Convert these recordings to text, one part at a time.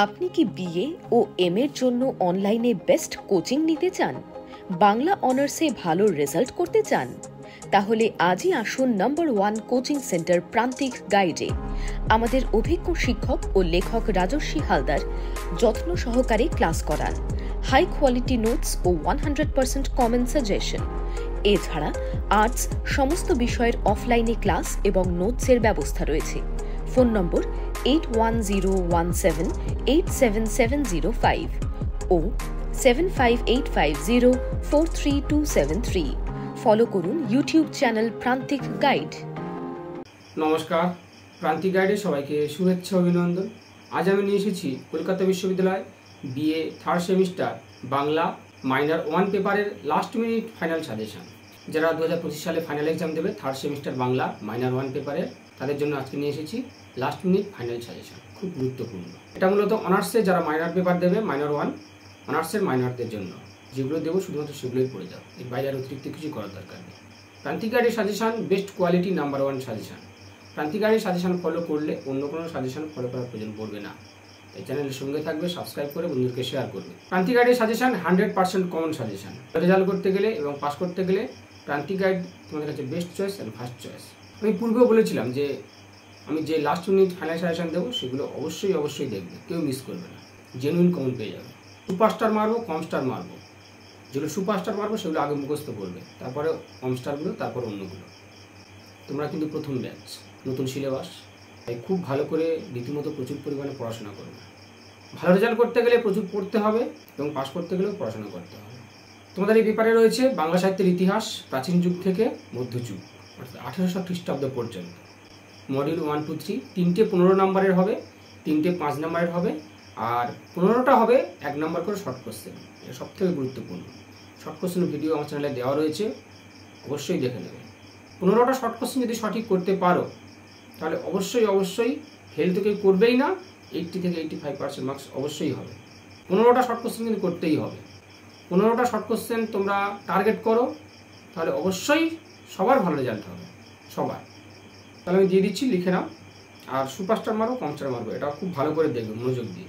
আপনি কি বিএ ও এম এর জন্য অনলাইনে বেস্ট কোচিং নিতে চান? বাংলা অনার্সে ভালো রেজাল্ট করতে চান? তাহলে আজই আসুন নম্বর 1 কোচিং সেন্টার প্রান্তিক গাইডে। আমাদের অভিজ্ঞ শিক্ষক ও লেখক রাজস্বী হালদার যত্ন সহকারে ক্লাস করান, হাই কোয়ালিটি নোটস ও 100% কমন সাজেশন। এছাড়া আর্টস সমস্ত বিষয়ের অফলাইনে ক্লাস এবং নোটসের ব্যবস্থা রয়েছে। ফোন নম্বর 8101787705 ও 7585043273। ফলো করুন ইউটিউব চ্যানেল প্রান্তিক গাইড। নমস্কার, প্রান্তিক গাইডে সবাইকে শুভেচ্ছা অভিনন্দন। আজ আমি নিয়ে এসেছি কলকাতা বিশ্ববিদ্যালয় BA third semester Bangla minor 1 পেপারের লাস্ট মিনিট ফাইনাল সাজেশন। যারা 2025 সালে ফাইনাল এক্সাম দেবে থার্ড সেমিস্টার বাংলা মাইনর 1 পেপারের, তাদের জন্য আজকে নিয়ে এসেছি লাস্ট মিনিট ফাইনাল সাজেশন। খুব গুরুত্বপূর্ণ। এটা মূলত অনার্সে যারা মাইনর পেপার দেবে মাইনর 1 অনার্সের মাইনরদের জন্য। যেগুলো দেবো শুধুমাত্র সেগুলোই পড়ে যাও, এর বাইরে আর অতিরিক্ত কিছু করার দরকার নেই। প্রান্তিক গাইডের suggestion best quality number 1 suggestion. প্রান্তিক গাইডের সাজেশন ফলো করলে অন্য কোনো সাজেশন ফলো করার প্রয়োজন পড়বে না। এই চ্যানেলের সঙ্গে থাকবে, সাবস্ক্রাইব করে বন্ধুদেরকে শেয়ার করবে। প্রান্তিক গাইডের সাজেশন 100% কমন সাজেশন। রেজাল্ট করতে গেলে এবং পাস করতে গেলে প্রান্তিক গাইড তোমাদের কাছে বেস্ট চয়েস আর ফার্স্ট চয়েস। আমি পূর্বেও বলেছিলাম যে আমি যে লাস্ট মিনিট ফাইনাল সাজেশন দেবো সেগুলো অবশ্যই দেখবে, কেউ মিস করবে না। জেনুইন কমন পেয়ে যাবে। সুপারস্টার মারবো, কম স্টার মারবো। যেগুলো সুপারস্টার মারবো সেগুলো আগে মুখস্থ করবে, তারপরে কম স্টারগুলো, তারপর অন্যগুলো। তোমরা কিন্তু প্রথম ব্যাচ, নতুন সিলেবাস, তাই খুব ভালো করে রীতিমতো প্রচুর পরিমাণে পড়াশোনা করবে। ভালো রেজাল্ট করতে গেলে প্রচুর পড়তে হবে এবং পাস করতে গেলেও পড়াশোনা করতে হবে। তোমাদের এই পেপারে রয়েছে বাংলা সাহিত্যের ইতিহাস প্রাচীন যুগ থেকে মধ্যযুগ, অর্থাৎ 1800 খ্রিস্টাব্দ পর্যন্ত। মডিউল 1, 2, 3 তিনটে 15 নম্বরের হবে, তিনটে 5 নম্বরের হবে, আর 15টা হবে 1 নম্বর করে শর্ট কোশ্চেন। এটা সবথেকে গুরুত্বপূর্ণ। শর্ট কোশ্চেন ভিডিও আমার চ্যানেলে দেওয়া রয়েছে, অবশ্যই দেখে নেবে। 15টা শর্ট কোশ্চেন যদি সঠিক করতে পারো তাহলে অবশ্যই ফেল তো কেউ করবেই না, 80 থেকে 85% মার্কস অবশ্যই হবে। 15টা শর্ট কোশ্চেন কিন্তু করতেই হবে। 15টা শর্ট কোশ্চেন তোমরা টার্গেট করো, তাহলে অবশ্যই সবার ভালো রেজাল্ট হবে, সবার। তাহলে আমি দিয়ে দিচ্ছি, লিখে নাও। আর সুপারস্টার মারো, কম স্টার মারবো, এটা খুব ভালো করে দেখবে, মনোযোগ দিয়ে।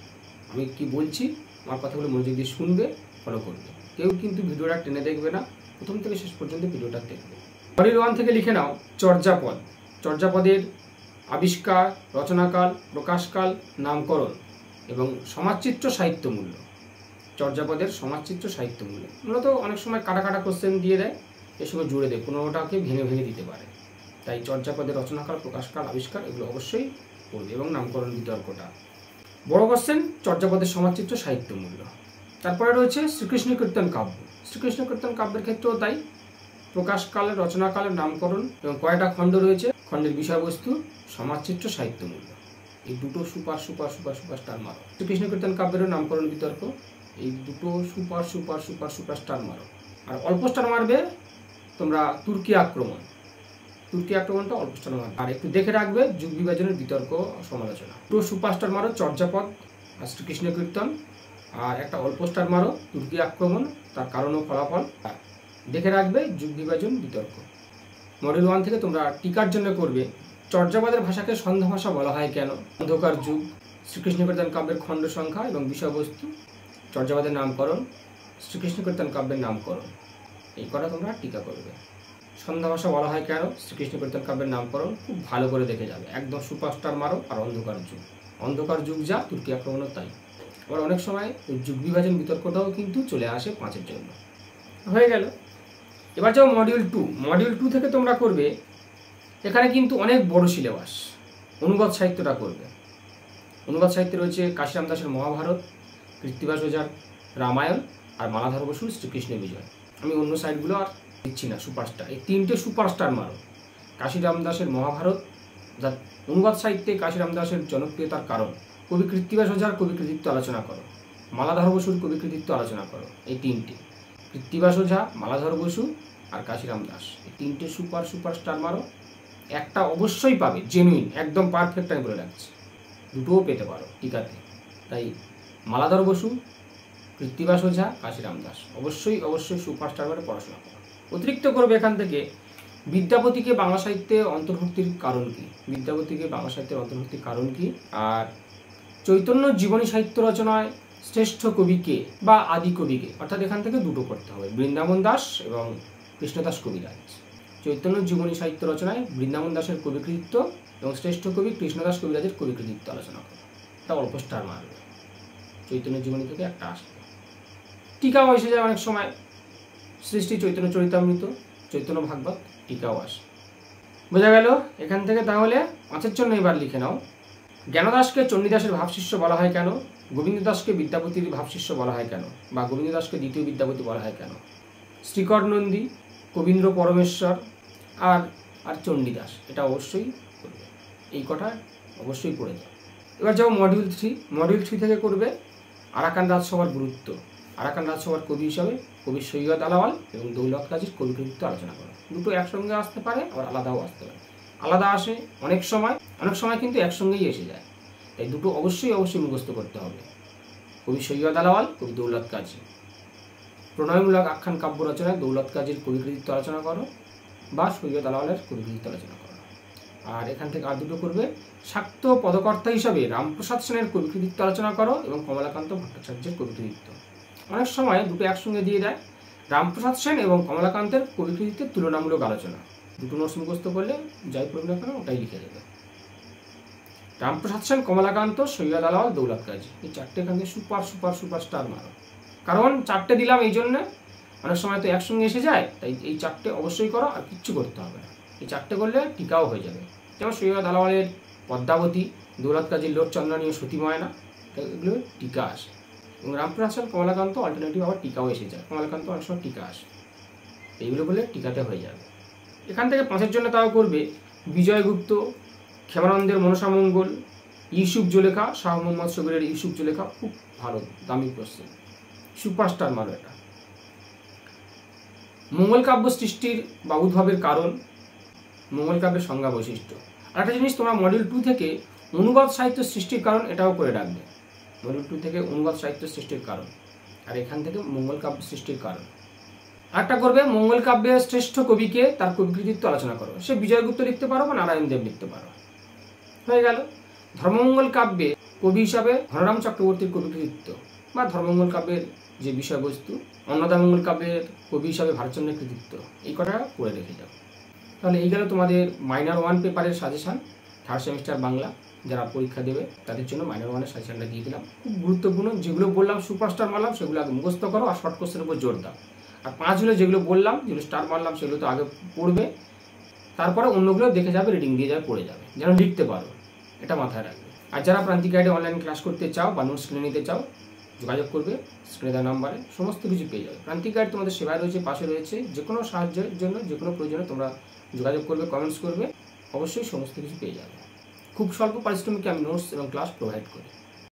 আমি কি বলছি আমার কথাগুলো মনোযোগ দিয়ে শুনবে, ফলো করবে। কেউ কিন্তু ভিডিওটা টেনে দেখবে না, প্রথম থেকে শেষ পর্যন্ত ভিডিওটা দেখবে। মডিউল 1 থেকে লিখে নাও চর্যাপদ। চর্যাপদের আবিষ্কার, রচনাকাল, প্রকাশকাল, নামকরণ এবং সমাজচিত্র সাহিত্যমূল্য। চর্যাপদের সমাজচিত্র সাহিত্যমূল্য মূলত অনেক সময় কাটা কোশ্চেন দিয়ে দেয়, এর সঙ্গে জুড়ে দেয়, 15টাকে ভেঙে দিতে পারে। তাই চর্যাপদের রচনাকাল, প্রকাশকাল, আবিষ্কার এগুলো অবশ্যই পড়বে এবং নামকরণ বিতর্কটা। বড় কোশ্চেন চর্যাপদের সমাজচিত্র সাহিত্যমূল্য। তারপরে রয়েছে শ্রীকৃষ্ণ কীর্তন কাব্য। শ্রীকৃষ্ণ কীর্তন কাব্যের ক্ষেত্রেও তাই, প্রকাশকালের, রচনাকালের, নামকরণ এবং কয়টা খণ্ড রয়েছে, খণ্ডের বিষয়বস্তু, সমাজচিত্র সাহিত্যমূল্য। এই দুটো সুপার মারো। শ্রীকৃষ্ণ কীর্তন কাব্যেরও নামকরণ বিতর্ক, এই দুটো সুপার স্টার মারো। আর অল্প স্টার মারবে তোমরা তুর্কি আক্রমণটা অল্প স্টার মারবে। আর একটু দেখে রাখবে যুগ বিভাজনের বিতর্ক, সমালোচনা। দুটো সুপারস্টার মারো চর্যাপদ আর শ্রীকৃষ্ণ কীর্তন, আর একটা অল্প স্টার মারো তুর্কি আক্রমণ, তার কারণ ও ফলাফল। দেখে রাখবে যুগ বিভাজন বিতর্ক। মডিউল 1 থেকে তোমরা টিকার জন্য করবে চর্যাপদের ভাষাকে সন্ধ্যা ভাষা বলা হয় কেন, অন্ধকার যুগ, শ্রীকৃষ্ণ কীর্তন কাব্যের খণ্ড সংখ্যা এবং বিষয়বস্তু, চর্যাপদের নামকরণ, শ্রীকৃষ্ণ কীর্তন কাব্যের নামকরণ। এই কটা তোমরা টিকা করবে। সন্ধ্যা ভাষা বলা হয় কেন, শ্রীকৃষ্ণ কীর্তন কাব্যের নামকরণ খুব ভালো করে দেখে যাবে, একদম সুপারস্টার মারো। আর অন্ধকার যুগ যা, তুর্কি আক্রমণও তাই। আবার অনেক সময় যুগ বিভাজন বিতর্কটাও কিন্তু চলে আসে 5-এর জন্য। হয়ে গেল। এবার যাও মডিউল 2। মডিউল 2 থেকে তোমরা করবে, এখানে কিন্তু অনেক বড় সিলেবাস, অনুবাদ সাহিত্যটা করবে। অনুবাদ সাহিত্যে রয়েছে কাশিরাম দাসের মহাভারত, কৃত্তিবাস ওঝার রামায়ণ আর মালাধর বসুর শ্রীকৃষ্ণ বিজয়। আমি অন্য সাইডগুলো আর দিচ্ছি না, সুপারস্টার। এই 3টে সুপারস্টার মারো। কাশিরাম দাসের মহাভারত, যার অনুবাদ সাহিত্যে কাশিরাম দাসের জনপ্রিয়তার কারণ, কবি কৃত্তিবাস ওঝার কবি কৃতিত্ব আলোচনা করো, মালাধর বসুর কবি কৃতিত্ব আলোচনা করো। এই 3টে, কৃত্তিবাস ওঝা, মালাধর বসু আর কাশিরাম দাস, এই 3টে সুপারস্টার মারো। একটা অবশ্যই পাবে, জেনুইন, একদম পারফেক্ট, আমি বলে রাখছি। দুটোও পেতে পারো টিকাতে। তাই মালাধর বসু, কৃত্তিবাস ওঝা, কাশিরাম দাস অবশ্যই সুপারস্টার করে পড়াশোনা করো। অতিরিক্ত করবে এখান থেকে বিদ্যাপতিকে বাংলা সাহিত্যে অন্তর্ভুক্তির কারণ কি, আর চৈতন্য জীবনী সাহিত্য রচনায় শ্রেষ্ঠ কবিকে বা আদি কবিকে, অর্থাৎ এখান থেকে দুটো করতে হবে, বৃন্দাবন দাস এবং কৃষ্ণদাস কবিরাজ। চৈতন্য জীবনী সাহিত্য রচনায় বৃন্দাবন দাসের কবিকৃতিত্ব এবং শ্রেষ্ঠ কবি কৃষ্ণদাস কবিরাজের কবিকৃতিত্ব আলোচনা করো। এটা অল্প স্টার মারবে, চৈতন্য জীবনী থেকে একটা আসবে। টিকাও এসে যায় অনেক সময়, সৃষ্টি চৈতন্য চরিতামৃত, চৈতন্য ভাগবত, টিকাও আসে। বোঝা গেল? এখান থেকে তাহলে 5-এর জন্য এবার লিখে নাও। জ্ঞানদাসকে চণ্ডীদাসের ভাবশিষ্য বলা হয় কেন? গোবিন্দ দাসকে বিদ্যাপতির ভাবশিষ্য বলা হয় কেন? বা গোবিন্দ দাসকে দ্বিতীয় বিদ্যাপতি বলা হয় কেন? শ্রীকর নন্দী, কবীন্দ্র পরমেশ্বর আর চণ্ডীদাস, এটা অবশ্যই করবে। এই কটা অবশ্যই পড়ে যাও। এবার যাও মডিউল 3। মডিউল 3 থেকে করবে আরাকান রাজসভার গুরুত্ব। আরাকান রাজসভার কবি হিসাবে কবি সৈয়দ আলাওয়াল এবং দৌলত কাজীর কবিকৃতিত্ব আলোচনা করো। দুটো একসঙ্গে আসতে পারে, আবার আলাদাও আসতে পারে। আলাদা আসে অনেক সময় কিন্তু একসঙ্গেই এসে যায়, তাই দুটো অবশ্যই মুখস্থ করতে হবে। কবি সৈয়দ আলাওয়াল, কবি দৌলত কাজী। প্রণয়মূলক আখ্যান কাব্য রচনায় দৌলত কাজীর কবিকৃতিত্ব আলোচনা করো বা সৈয়দ আলাওয়ালের কবিকৃতিত্ব আলোচনা করো। আর এখান থেকে আর দুটো করবে শাক্ত পদকর্তা হিসাবে রামপ্রসাদ সেনের কবিকৃতিত্ব আলোচনা করো এবং কমলাকান্ত ভট্টাচার্যের কবিকৃতিত্ব। অনেক সময় দুটো একসঙ্গে দিয়ে দেয়, রামপ্রসাদ সেন এবং কমলাকান্তের কবিকৃতিত্বের তুলনামূলক আলোচনা। দুটো নোটস মুখস্থ করলে যাই পড়বে না কেন ওটাই লিখে দেবে। রামপ্রসাদ সেন, কমলাকান্ত, সৈয়দ আলাওয়াল, দৌলত কাজী, এই চারটে এখান থেকে সুপার স্টার মারো। কারণ চারটে দিলাম এই জন্যে, অনেক সময় তো একসঙ্গে এসে যায়, তাই এই চারটে অবশ্যই করো, আর কিচ্ছু করতে হবে না। এই চারটে করলে টিকাও হয়ে যাবে। যেমন সৈয়দ আলাওয়ালের পদ্মাবতী, দৌলত কাজীর লোকচন্দ্রানী ও সতী ময়না, এগুলো টিকা আসে। এবং রামপ্রসাদ সেন, কমলাকান্ত অল্টারনেটিভ আবার টিকাও এসে যায়, কমলাকান্ত অনেক সময় টিকা আসে। এইগুলো করলে টিকাতে হয়ে যাবে। এখান থেকে 5-এর জন্য তাও করবে বিজয়গুপ্ত, ক্ষেমানন্দের মনসামঙ্গল, ইউসুফ জুলেখা, শাহ মোহাম্মদ শবীরের ইউসুফ জুলেখা, খুব ভালো দামি প্রশ্ন, সুপারস্টার মারো এটা। মঙ্গল কাব্য সৃষ্টির বা উদ্ভবের কারণ, মঙ্গল কাব্যের সংজ্ঞা বৈশিষ্ট্য। আর একটা জিনিস তোমরা মডিউল 2 থেকে অনুবাদ সাহিত্য সৃষ্টির কারণ এটাও করে রাখবে। মডিউল 2 থেকে অনুবাদ সাহিত্য সৃষ্টির কারণ, আর এখান থেকে মঙ্গল কাব্য সৃষ্টির কারণ। আরেকটা করবে মঙ্গল কাব্যের শ্রেষ্ঠ কবিকে তার কবিকৃতিত্ব আলোচনা করো। সে বিজয়গুপ্ত লিখতে পারো বা নারায়ণ দেব লিখতে পারো। হয়ে গেল। ধর্মমঙ্গল কাব্যে কবি হিসাবে ঘনরাম চক্রবর্তীর কবিকৃতিত্ব বা ধর্মমঙ্গল কাব্যের যে বিষয়বস্তু, অন্নদামঙ্গল কাব্যের কবি হিসাবে ভারতচন্দ্রের কৃতিত্ব, এই কটা পড়ে রেখে যাও। তাহলে এই গেল তোমাদের মাইনর 1 পেপারের সাজেশান। 3rd সেমিস্টার বাংলা যারা পরীক্ষা দেবে তাদের জন্য মাইনর 1-এর সাজেশানটা দিয়ে দিলাম। খুব গুরুত্বপূর্ণ, যেগুলো বললাম সুপারস্টার মারলাম সেগুলো আগে মুখস্থ করো আর শর্ট কোশ্চেনের উপর জোর দাও। আর 5 হলে যেগুলো বললাম, যেগুলো স্টার মারলাম সেগুলো তো আগে পড়বে, তারপরে অন্যগুলো দেখে যাবে, রিডিং দিয়ে যাবে, পড়ে যাবে, যেন লিখতে পারো, এটা মাথায় রাখবে। আর যারা প্রান্তিক গাইডে অনলাইন ক্লাস করতে চাও বা নোটস কিনে নিতে চাও, যোগাযোগ করবে স্ক্রিনে দেওয়া নাম্বারে, সমস্ত কিছু পেয়ে যাবে। প্রান্তিক গাইড তোমাদের সেবায় রয়েছে, পাশে রয়েছে। যে কোনো সাহায্যের জন্য, যে কোনো প্রয়োজনে তোমরা যোগাযোগ করবে, কমেন্টস করবে, অবশ্যই সমস্ত কিছু পেয়ে যাবে। খুব স্বল্প পারিশ্রমিকে আমি নোটস এবং ক্লাস প্রোভাইড করি।